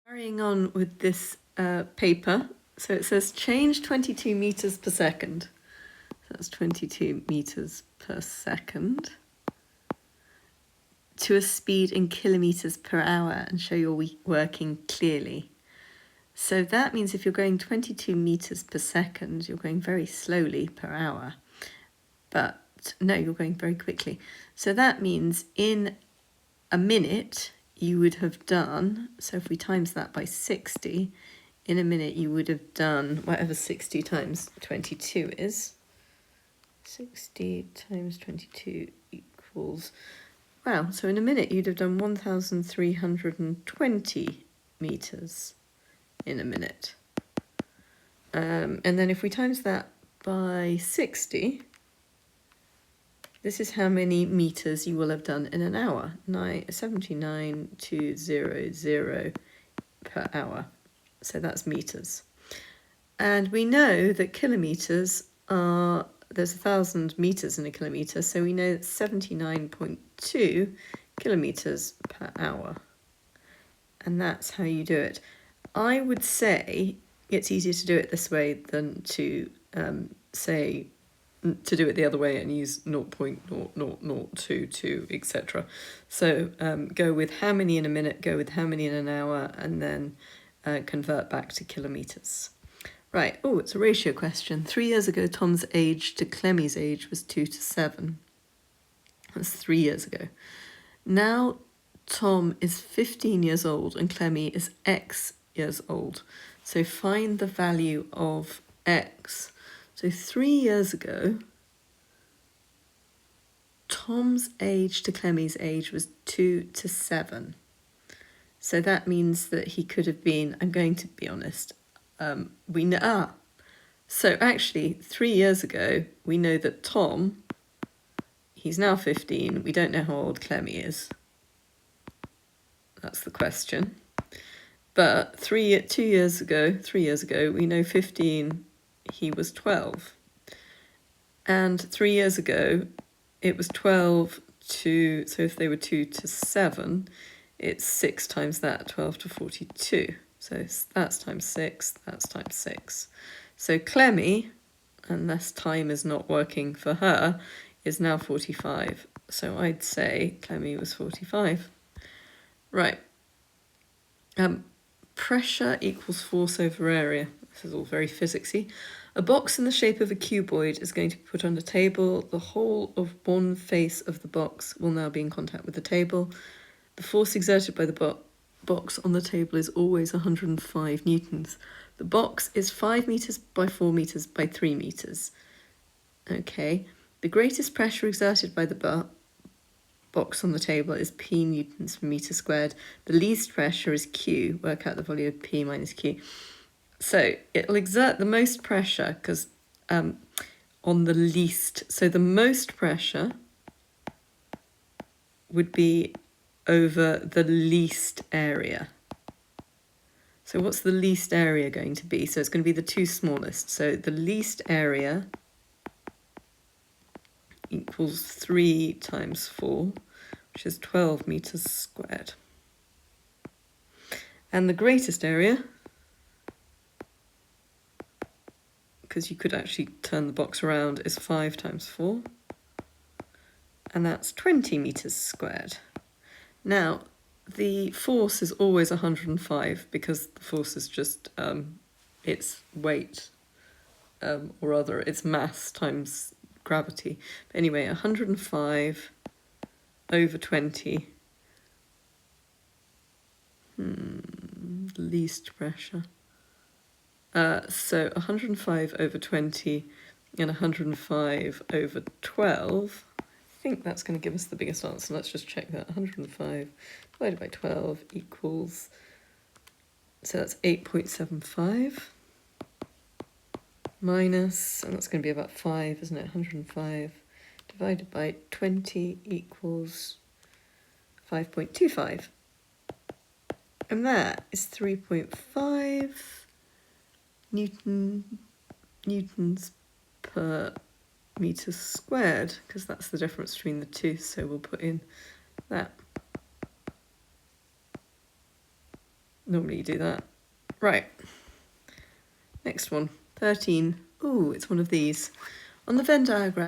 Carrying on with this paper, so it says change 22 meters per second. So that's 22 meters per second to a speed in kilometers per hour and show you're working clearly. So that means if you're going 22 meters per second, you're going very slowly per hour. But no, you're going very quickly. So that means in a minute, you would have done, so if we times that by 60, in a minute you would have done whatever 60 times 22 is. 60 times 22 equals, wow, so in a minute you'd have done 1,320 meters in a minute. And then if we times that by 60, this is how many meters you will have done in an hour, 79,200 per hour. So that's meters. And we know that kilometers are, there's 1,000 meters in a kilometer, so we know that's 79.2 kilometers per hour. And that's how you do it. I would say it's easier to do it this way than to to do it the other way and use 0.00022, etc. So go with how many in a minute, go with how many in an hour, and then convert back to kilometers. Right, oh, it's a ratio question. 3 years ago, Tom's age to Clemmie's age was 2 to 7. That's 3 years ago. Now Tom is 15 years old and Clemmie is X years old. So find the value of X. So 3 years ago, Tom's age to Clemmie's age was 2 to 7. So that means that he could have been, I'm going to be honest, so actually 3 years ago, we know that Tom, he's now 15, we don't know how old Clemmie is. That's the question. But 3 years ago, we know 15, he was 12. And 3 years ago, it was 12 to, so if they were 2 to 7, it's 6 times that, 12 to 42. So that's times 6, that's times 6. So Clemmie, unless time is not working for her, is now 45. So I'd say Clemmie was 45. Right. Pressure equals force over area. This is all very physicsy. A box in the shape of a cuboid is going to be put on a table. The whole of one face of the box will now be in contact with the table. The force exerted by the box on the table is always 105 newtons. The box is 5 meters by 4 meters by 3 meters. Okay. The greatest pressure exerted by the box on the table is P newtons per meter squared. The least pressure is Q. Work out the volume of P minus Q. So it'll exert the most pressure because on the least. So the most pressure would be over the least area. So what's the least area going to be? So it's going to be the two smallest. So the least area equals 3 times 4, which is 12 meters squared. And the greatest area, because you could actually turn the box around, is 5 times 4, and that's 20 meters squared. Now, the force is always 105 because the force is just its weight, or rather its mass times gravity. But anyway, 105 over 20, least pressure. So 105 over 20 and 105 over 12, I think that's going to give us the biggest answer. Let's just check that. 105 divided by 12 equals, so that's 8.75 minus, and that's going to be about 5, isn't it? 105 divided by 20 equals 5.25. And that is 3.5 newtons per meter squared, because that's the difference between the two, so we'll put in that. Normally you do that. Right. Next one. 13. Ooh, it's one of these. On the Venn diagram,